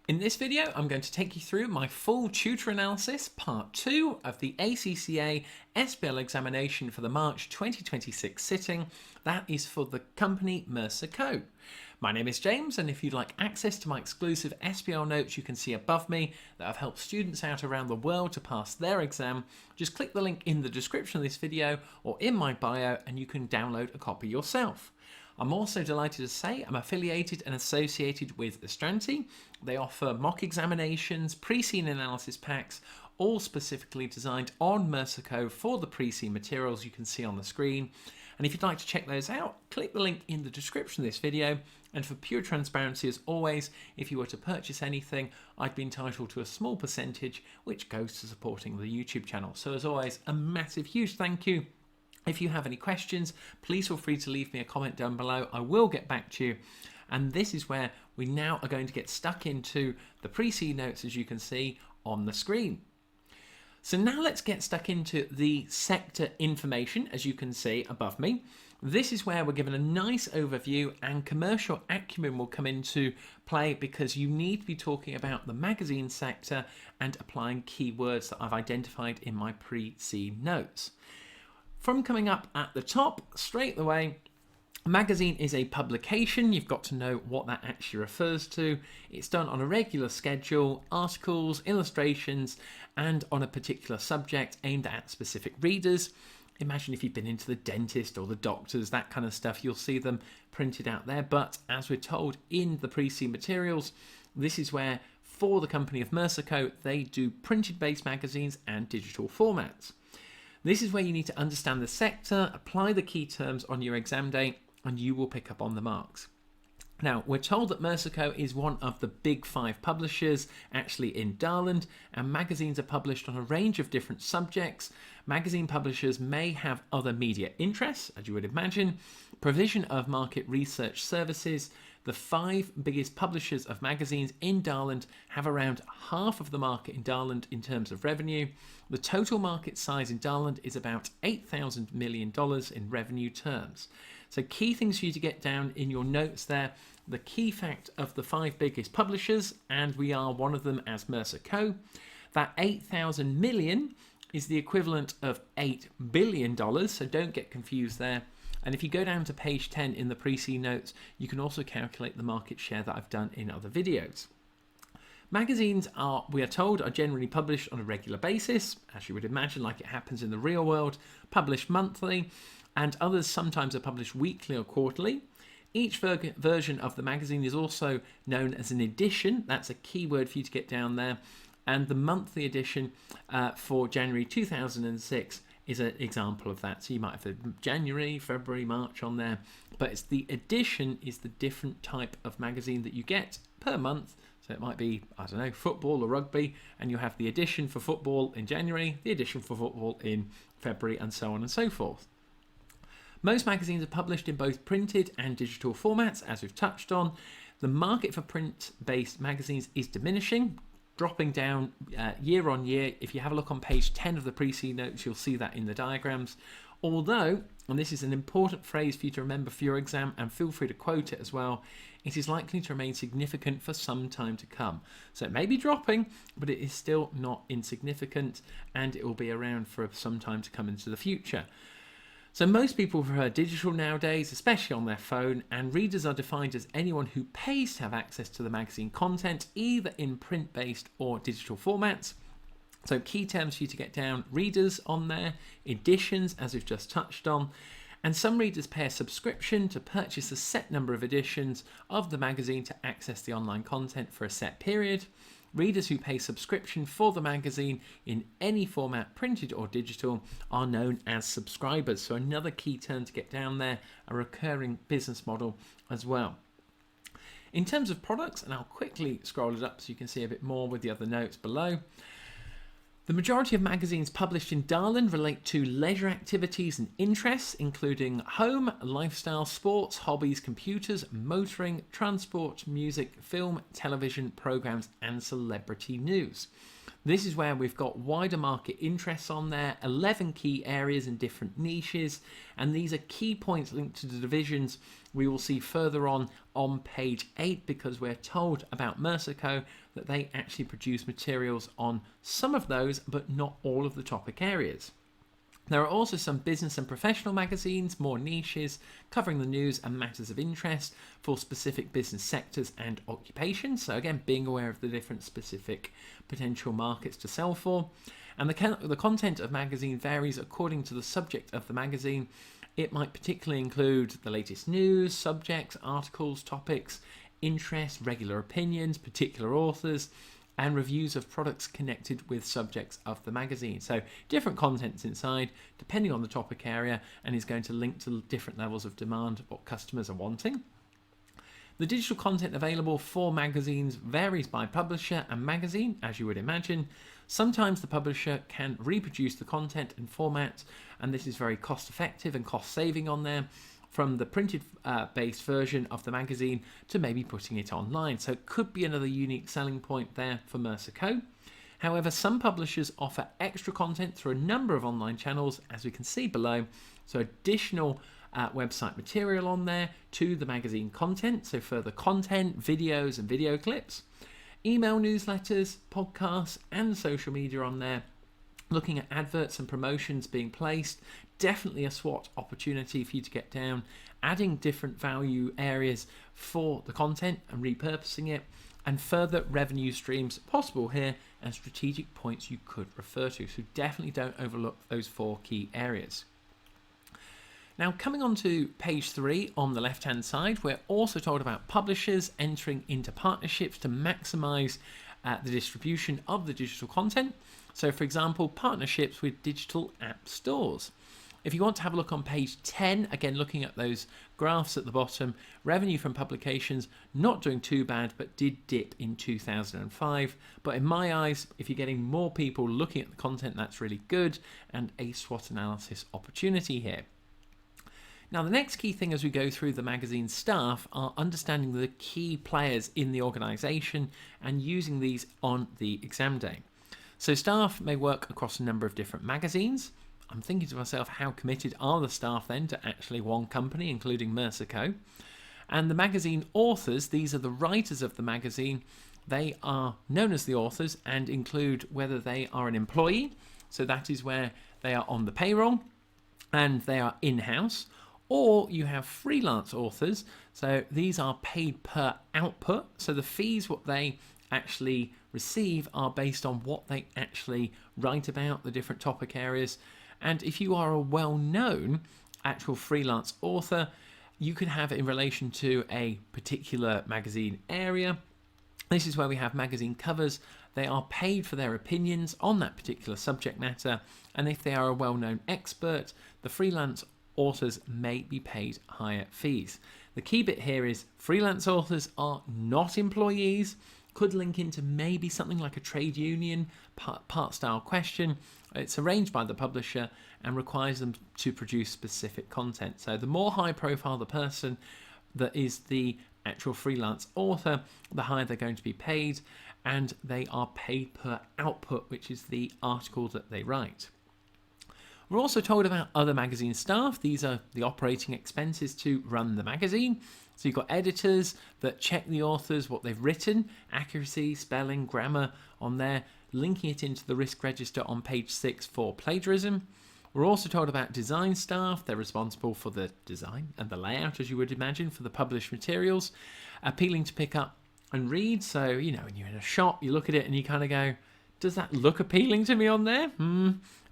In this video, I'm going to take you through my full tutor analysis, part 2 of the ACCA SBL examination for the March 2026 sitting. That is for the company Merceh Co. My name is James, and if you'd like access to my exclusive SBL notes you can see above me that have helped students out around the world to pass their exam, just click the link in the description of this video or in my bio and you can download a copy yourself. I'm also delighted to say I'm affiliated and associated with Astranti. They offer mock examinations, pre-scene analysis packs, all specifically designed on Merceh Co for the pre-scene materials you can see on the screen. And if you'd like to check those out, click the link in the description of this video. And for pure transparency, as always, if you were to purchase anything, I'd be entitled to a small percentage which goes to supporting the YouTube channel. So as always, a massive, huge thank you. If you have any questions, please feel free to leave me a comment down below. I will get back to you. And this is where we now are going to get stuck into the pre-scene notes, as you can see on the screen. So now let's get stuck into the sector information, as you can see above me. This is where we're given a nice overview, and commercial acumen will come into play because you need to be talking about the magazine sector and applying keywords that I've identified in my pre-scene notes. From coming up at the top, straight away, a magazine is a publication. You've got to know what that actually refers to. It's done on a regular schedule, articles, illustrations, and on a particular subject aimed at specific readers. Imagine if you've been into the dentist or the doctors, that kind of stuff, you'll see them printed out there. But as we're told in the pre-scene materials, this is where, for the company of Merceh Co, they do printed-based magazines and digital formats. This is where you need to understand the sector, apply the key terms on your exam day, and you will pick up on the marks. Now, we're told that Merceh Co is one of the big 5 publishers actually in Darland, and magazines are published on a range of different subjects. Magazine publishers may have other media interests, as you would imagine, provision of market research services. The 5 biggest publishers of magazines in Darland have around half of the market in Darland in terms of revenue. The total market size in Darland is about $8,000 million in revenue terms. So key things for you to get down in your notes there. The key fact of the 5 biggest publishers, and we are one of them as Merceh Co. That 8,000 million is the equivalent of $8 billion, so don't get confused there. And if you go down to page 10 in the pre-scene notes, you can also calculate the market share that I've done in other videos. Magazines are, we are told, are generally published on a regular basis, as you would imagine, like it happens in the real world, published monthly, and others sometimes are published weekly or quarterly. Each version of the magazine is also known as an edition. That's a key word for you to get down there. And the monthly edition for January 2006 is an example of that. So you might have the January, February, March on there, but it's the edition is the different type of magazine that you get per month. So it might be, I don't know, football or rugby, and you have the edition for football in January, the edition for football in February, and so on and so forth. Most magazines are published in both printed and digital formats, as we've touched on. The market for print-based magazines is diminishing, dropping down year on year. If you have a look on page 10 of the pre-scene notes, you'll see that in the diagrams. Although, and this is an important phrase for you to remember for your exam, and feel free to quote it as well, it is likely to remain significant for some time to come. So it may be dropping, but it is still not insignificant, and it will be around for some time to come into the future. So most people prefer digital nowadays, especially on their phone, and readers are defined as anyone who pays to have access to the magazine content, either in print-based or digital formats. So key terms for you to get down: readers on there, editions, as we've just touched on, and some readers pay a subscription to purchase a set number of editions of the magazine to access the online content for a set period. Readers who pay subscription for the magazine in any format, printed or digital, are known as subscribers. So another key term to get down there, a recurring business model as well. In terms of products, and I'll quickly scroll it up so you can see a bit more with the other notes below. The majority of magazines published in Darland relate to leisure activities and interests, including home, lifestyle, sports, hobbies, computers, motoring, transport, music, film, television, programs, and celebrity news. This is where we've got wider market interests on there, 11 key areas in different niches, and these are key points linked to the divisions we will see further on page 8, because we're told about Merceh Co that they actually produce materials on some of those, but not all of the topic areas. There are also some business and professional magazines, more niches, covering the news and matters of interest for specific business sectors and occupations. So again, being aware of the different specific potential markets to sell for. And the content of magazine varies according to the subject of the magazine. It might particularly include the latest news, subjects, articles, topics, interests, regular opinions, particular authors, and reviews of products connected with subjects of the magazine. So different contents inside, depending on the topic area, and is going to link to different levels of demand, what customers are wanting. The digital content available for magazines varies by publisher and magazine, as you would imagine. Sometimes the publisher can reproduce the content and format, and this is very cost effective and cost saving on there, from the printed based version of the magazine to maybe putting it online. So it could be another unique selling point there for Merceh Co. However, some publishers offer extra content through a number of online channels, as we can see below. So additional website material on there to the magazine content, so further content, videos and video clips, email newsletters, podcasts and social media on there, looking at adverts and promotions being placed. Definitely a SWOT opportunity for you to get down, adding different value areas for the content and repurposing it, and further revenue streams possible here and strategic points you could refer to. So definitely don't overlook those 4 key areas. Now, coming on to page 3 on the left hand side, we're also told about publishers entering into partnerships to maximize the distribution of the digital content. So for example, partnerships with digital app stores. If you want to have a look on page 10, again looking at those graphs at the bottom, revenue from publications not doing too bad, but did dip in 2005. But in my eyes, if you're getting more people looking at the content, that's really good, and a SWOT analysis opportunity here. Now, the next key thing as we go through the magazine staff are understanding the key players in the organisation and using these on the exam day. So staff may work across a number of different magazines. I'm thinking to myself, how committed are the staff then to actually one company, including Merceh Co? And the magazine authors, these are the writers of the magazine. They are known as the authors and include whether they are an employee, so that is where they are on the payroll and they are in-house, or you have freelance authors. So these are paid per output. So the fees, what they actually receive, are based on what they actually write about, the different topic areas. And if you are a well-known actual freelance author, you can have it in relation to a particular magazine area. This is where we have magazine covers. They are paid for their opinions on that particular subject matter. And if they are a well-known expert, the freelance authors may be paid higher fees. The key bit here is freelance authors are not employees. Could link into maybe something like a trade union part style question. It's arranged by the publisher and requires them to produce specific content. So the more high profile the person that is the actual freelance author, the higher they're going to be paid, and they are paid per output, which is the article that they write. We're also told about other magazine staff. These are the operating expenses to run the magazine. So you've got editors that check the authors, what they've written, accuracy, spelling, grammar on there, linking it into the risk register on page 6 for plagiarism. We're also told about design staff. They're responsible for the design and the layout, as you would imagine, for the published materials, appealing to pick up and read. So, you know, when you're in a shop, you look at it and you kind of go, does that look appealing to me on there?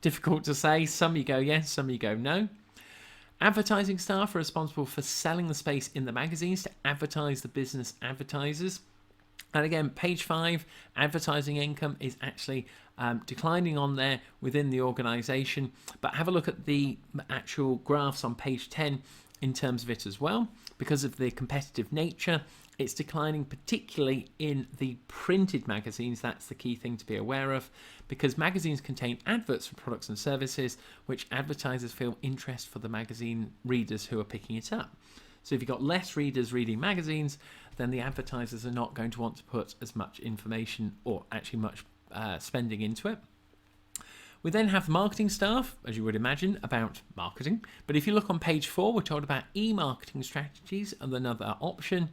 Difficult to say. Some you go yes, some you go no. Advertising staff are responsible for selling the space in the magazines to advertise the business advertisers. And again, page 5, advertising income is actually declining on there within the organisation. But have a look at the actual graphs on page 10 in terms of it as well. Because of the competitive nature, it's declining particularly in the printed magazines. That's the key thing to be aware of, because magazines contain adverts for products and services which advertisers feel interest for the magazine readers who are picking it up. So if you've got less readers reading magazines, then the advertisers are not going to want to put as much information or actually much spending into it. We then have marketing staff, as you would imagine, about marketing. But if you look on page 4, we're told about e-marketing strategies and another option.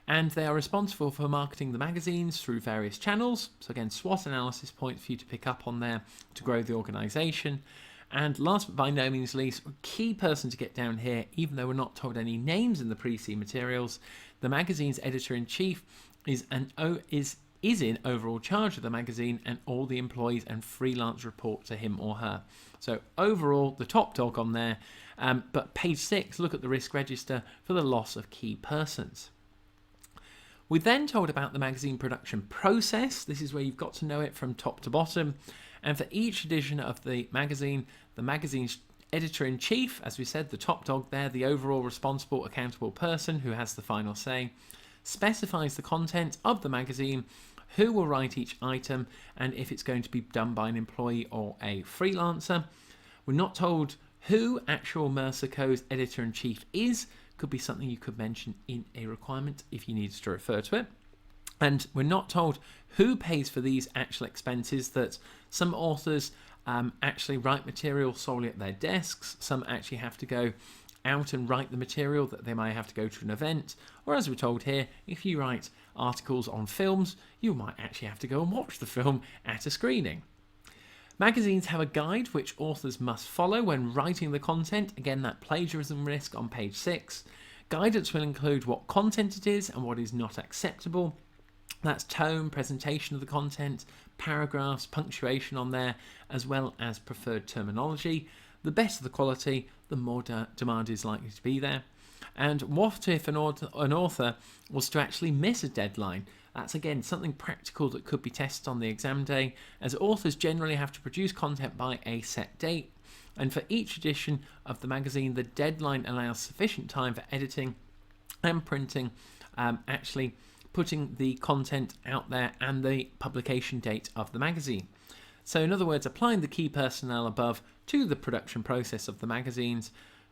and they are responsible for marketing the magazines through various channels. So again, SWOT analysis points for you to pick up on there to grow the organisation. And last but by no means least, a key person to get down here, even though we're not told any names in the pre-C materials, the magazine's editor-in-chief is in overall charge of the magazine, and all the employees and freelance report to him or her. So overall, the top dog on there. But page 6, look at the risk register for the loss of key persons. We're then told about the magazine production process. This is where you've got to know it from top to bottom. And for each edition of the magazine's editor-in-chief, as we said, the top dog there, the overall responsible, accountable person who has the final say, specifies the content of the magazine, who will write each item, and if it's going to be done by an employee or a freelancer. We're not told who actual Merceh Co's editor-in-chief is. Could be something you could mention in a requirement if you needed to refer to it. And we're not told who pays for these actual expenses, that some authors actually write material solely at their desks. Some actually have to go out and write the material, that they might have to go to an event. Or as we're told here, if you write articles on films, you might actually have to go and watch the film at a screening. Magazines have a guide which authors must follow when writing the content. Again, that plagiarism risk on page 6. Guidance will include what content it is and what is not acceptable. That's tone, presentation of the content, paragraphs, punctuation on there, as well as preferred terminology. The better the quality, the more demand is likely to be there. And what if an author was to actually miss a deadline? That's again something practical that could be tested on the exam day, as authors generally have to produce content by a set date. And for each edition of the magazine, the deadline allows sufficient time for editing and printing, actually putting the content out there, and the publication date of the magazine. So in other words, applying the key personnel above to the production process of the magazines.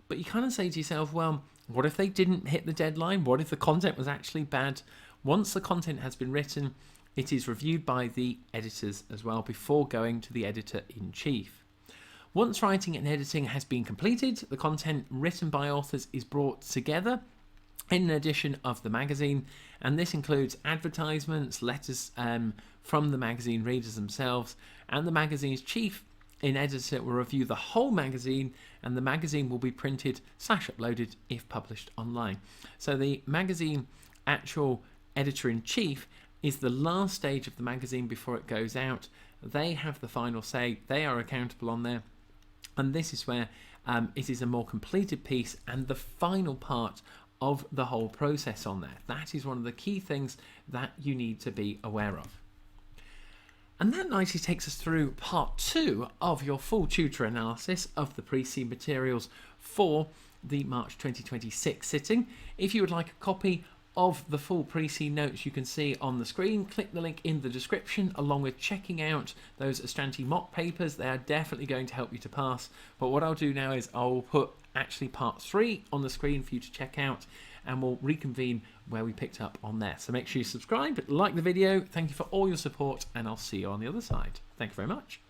But you kind of say to yourself, well, what if they didn't hit the deadline? What if the content was actually bad? Once the content has been written, it is reviewed by the editors as well before going to the editor-in-chief. Once writing and editing has been completed, the content written by authors is brought together in an edition of the magazine, and this includes advertisements, letters from the magazine readers themselves, and the magazine's chief in editor will review the whole magazine, and the magazine will be printed / uploaded if published online. So the magazine actual editor-in-chief is the last stage of the magazine before it goes out. They have the final say, they are accountable on there, and this is where it is a more completed piece and the final part of the whole process on there. That is one of the key things that you need to be aware of. And that nicely takes us through part 2 of your full tutor analysis of the pre-C materials for the March 2026 sitting. If you would like a copy of the full pre-C notes, you can see on the screen, click the link in the description, along with checking out those Astranti mock papers. They are definitely going to help you to pass. But what I'll do now is I'll put actually part 3 on the screen for you to check out, and we'll reconvene where we picked up on there. So make sure you subscribe, like the video. Thank you for all your support, and I'll see you on the other side. Thank you very much.